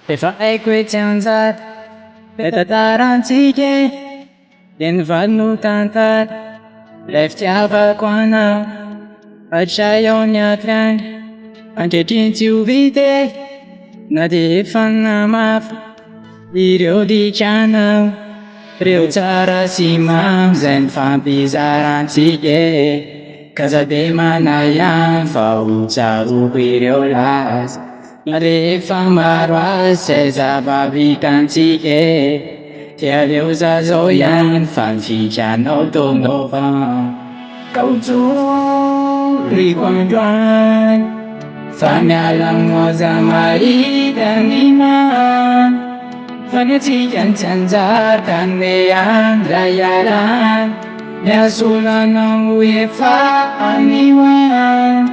Để phải quay chẳng ra để ta đang chỉ kê đến vẫn nu tan tan để cha và quan nào ở trái yon nhạt gan anh chỉ tin chiu vi tê na đi phân nam áp đi điều đi cha nào điều cara si mam zen phàm bi zaran chỉ kê kaza de manayan phau cha u bi điều las Nare famarwa seza babi kanchi ke Tia liu za zo yan fan phi cha no do no va Câu chú Ri quang đoan Pha mya lang ngo za ma yi dan ni ma Pha nya chi yan chan za dan ne yan ra ya lan Nya su la nang u ye fa an ni wan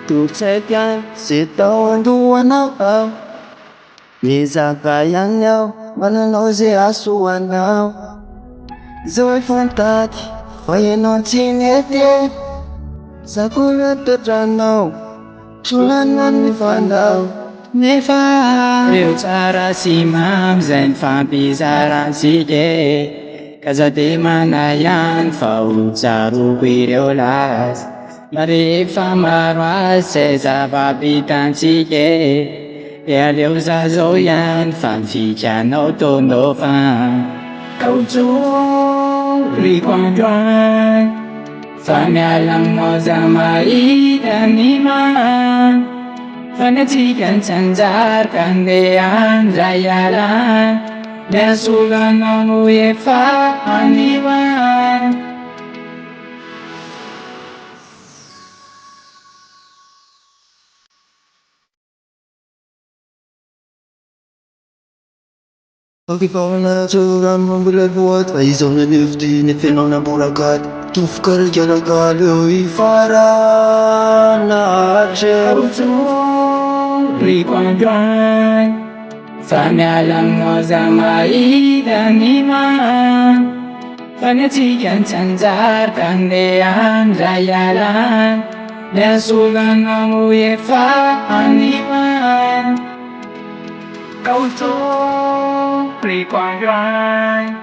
Tu sekian setahun dua nakal Bisa kayang nhau Mananaw si asuan now Rồi phân tát Phải non xin hết đi Sa kulat teranau Chulan ngan fan daw Ne fa Liu cara si mam zen fa bi zaran si ge Kaza de manayan fau zaru bi liu las Mari fa marwa se za babi tan si ge Ya liu za zo yan fan phi cha no do no fa Câu chú Ri quang đoan Pha mya lang ngo za ma yi dan ni ma Pha nya chi yan chan za dan ne yan ra ya lan Nya su la nang u ye fa an ni wan Pag ikaw na suram ang bilagwat Ay isang nanifti ni Finong na burakat Tufkar kya nagalo ifara na arche Câu chú Ri quang đoan Pha mya lang ngo za ma yi dan ni ma Pha nya chi yan chan za dan ne yan ra ya lan Nya su la nang u ye fa an ni wan Câu chú Ri quang đoan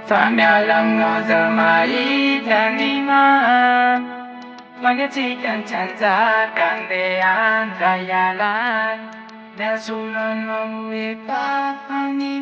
Pha mya lang ngo za ma yi dan ni ma Pha nya chi yan chan za dan ne yan ra ya lan Nya su la nang u ye fa an ni